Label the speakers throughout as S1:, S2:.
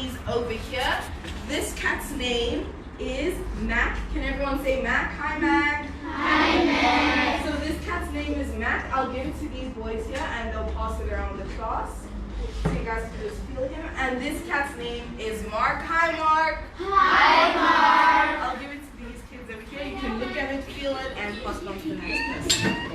S1: he's over here. This cat's name is Mac. Can everyone say Mac? Hi, Mac.
S2: Hi, Mac.
S1: So this cat's name is Mac. I'll give it to these boys here and they'll pass it around the class. So you guys can just feel him. And this cat's name is Mark. Hi, Mark.
S2: Hi, Mark.
S1: I'll give it to these kids over here. You can look at it, feel it, and pass it on to the next person.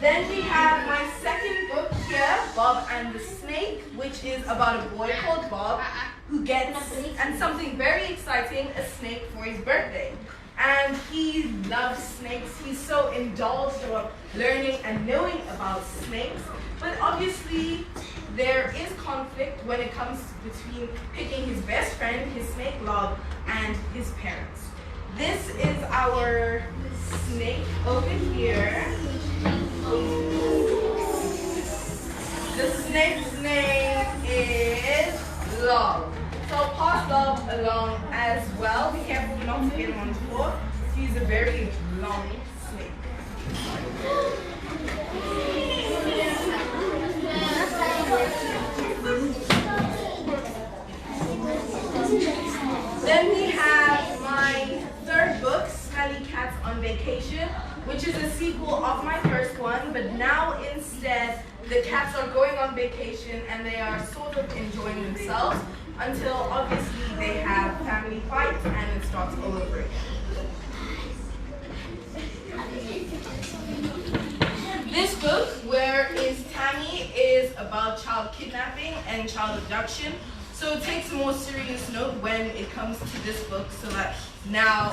S1: Then we have my second book here, Bob and the Snake, which is about a boy called Bob who gets, and something very exciting, a snake for his birthday. And he loves snakes. He's so indulged about learning and knowing about snakes. But obviously, there is conflict when it comes between picking his best friend, his snake love, and his parents. This is our snake over here. The snake's name is Love. So I'll pass Love along as well. Be careful not to get him on the floor. He's a very long snake. Then we have my third book, Smelly Cats on Vacation, which is a sequel of my first one, but now instead the cats are going on vacation and they are sort of enjoying themselves until obviously they have family fights and it starts all over again. This book, Where is Tammy, is about child kidnapping and child abduction. So take some more serious note when it comes to this book so that now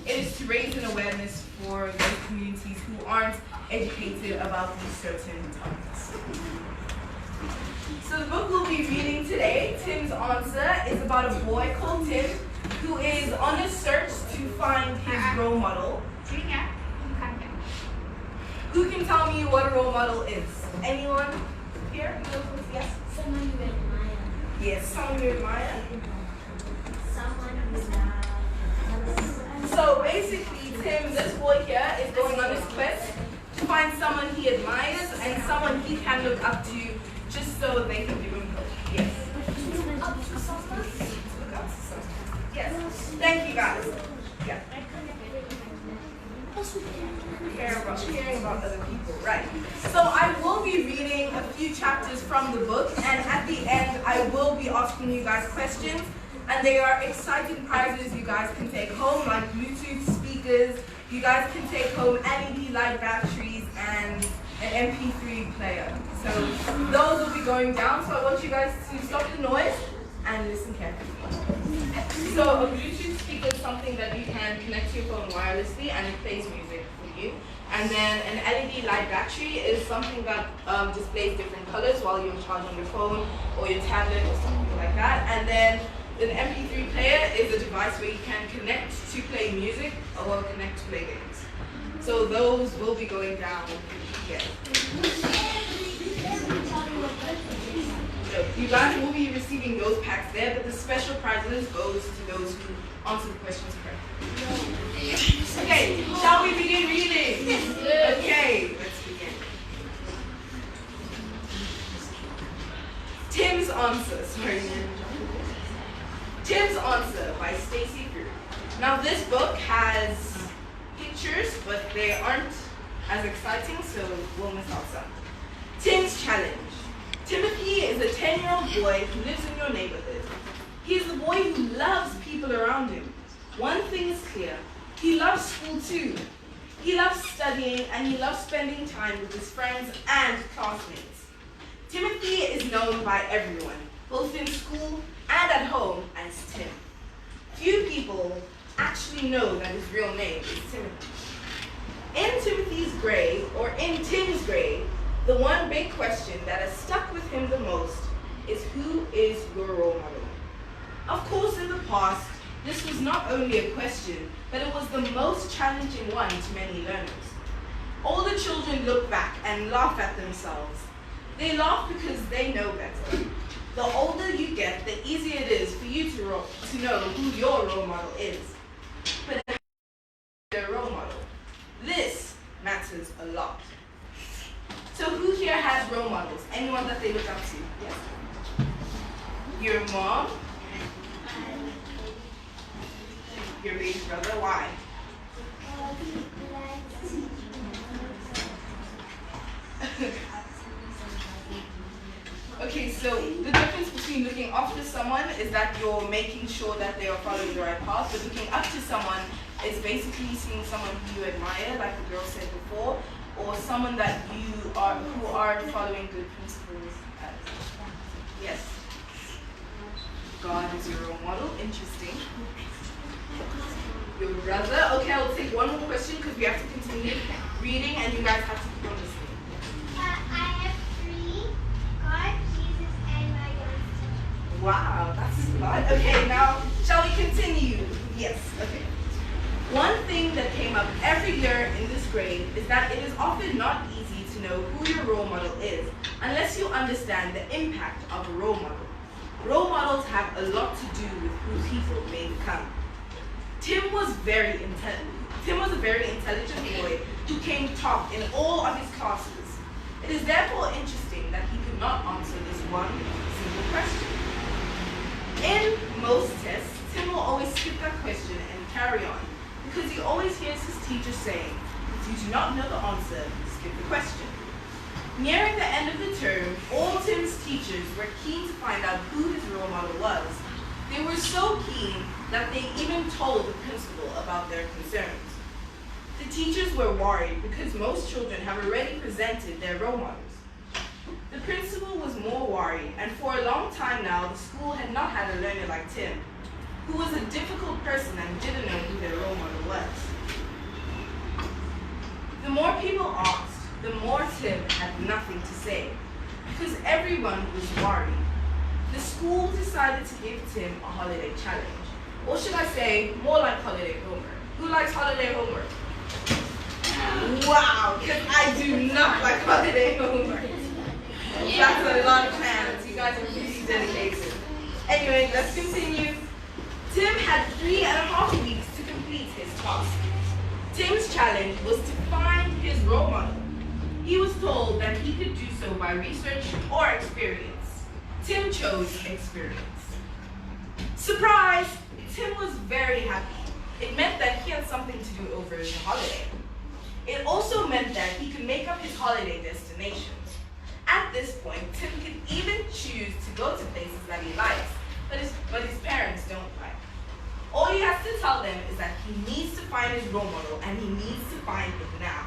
S1: it is to raise an awareness for those communities who aren't educated about these certain topics. So the book we'll be reading today, Tim's Answer, is about a boy called Tim who is on a search to find his role model. Who can tell me what a role model is? Anyone here? Yes?
S2: Someone you admire.
S1: Yes, someone you admire.
S2: Someone who loves.
S1: So basically, Tim, this boy here, is going on his quest to find someone he admires and someone he can look up to just so they can give him hope. Yes.
S2: Look up to someone?
S1: Look up to someone. Yes. Thank you guys. Yeah. Caring about other people, right. So I will be reading a few chapters from the book, and at the end I will be asking you guys questions, and they are exciting prizes you guys can take home, like Bluetooth speakers. You guys can take home LED light batteries and an MP3 player. So those will be going down, so I want you guys to stop the noise and listen carefully. So a Bluetooth speaker is something that you can connect to your phone wirelessly and it plays music for you. And then an LED light battery is something that displays different colors while you're charging your phone or your tablet or something like that. And then an MP3 player is a device where you can connect to play music or connect to play games. So those will be going down here. So you guys will be receiving those packs there, but the special prizes goes to those who answer the questions correctly. Okay, shall we begin reading? Okay, let's begin. Tim's Answer. Tim's Answer by Stacey Fru. Now this book has pictures, but they aren't as exciting, so we'll miss out some. Tim's Challenge. Timothy is a 10-year-old boy who lives in your neighborhood. He is the boy who loves people around him. One thing is clear, he loves school too. He loves studying and he loves spending time with his friends and classmates. Timothy is known by everyone, both in school and at home, as Tim. Few people actually know that his real name is Timothy. In Timothy's grade, or in Tim's grade, the one big question that has stuck with him the most is, who is your role model? Of course, in the past, this was not only a question, but it was the most challenging one to many learners. All the children look back and laugh at themselves. They laugh because they know better. The older you get, the easier it is for you to know who your role model is. But their role model. This matters a lot. So who here has role models? Anyone that they look up to? Yes. Your mom? Your baby brother? Why? Okay, so the difference between looking after someone is that you're making sure that they are following the right path, but looking up to someone is basically seeing someone who you admire, like the girl said before, or someone that who are following good principles. Yes. God is your role model. Interesting. Your brother. Okay, I'll take one more question because we have to continue reading, and you guys have to keep on listening.
S2: I have three: God, Jesus, and my youngster.
S1: Wow, that's a lot. Okay, now shall we continue? Yes. Okay. One thing that came up every year in this grade is that it is often not easy to know who your role model is unless you understand the impact of a role model. Role models have a lot to do with who people may become. Tim was a very intelligent boy who came top in all of his classes. It is therefore interesting that he could not answer this one simple question. In most tests, Tim will always skip that question and carry on, because he always hears his teacher saying, if you do not know the answer, skip the question. Nearing the end of the term, all Tim's teachers were keen to find out who his role model was. They were so keen that they even told the principal about their concerns. The teachers were worried because most children have already presented their role models. The principal was more worried, and for a long time now, the school had not had a learner like Tim, who was a difficult person and didn't know who their role model was. The more people asked, the more Tim had nothing to say, because everyone was worried. The school decided to give Tim a holiday challenge, or should I say, more like holiday homework. Who likes holiday homework? Wow, because I do not like holiday homework. That's a lot of hands. You guys are really dedicated. Anyway, let's continue. Tim had 3.5 weeks to complete his task. Tim's challenge was to find his role model. He was told that he could do so by research or experience. Tim chose experience. Surprise! Tim was very happy. It meant that he had something to do over the holiday. It also meant that he could make up his holiday destinations. At this point, Tim could even choose to go to places that he likes, but his parents don't like. All he has to tell them is that he needs to find his role model, and he needs to find it now.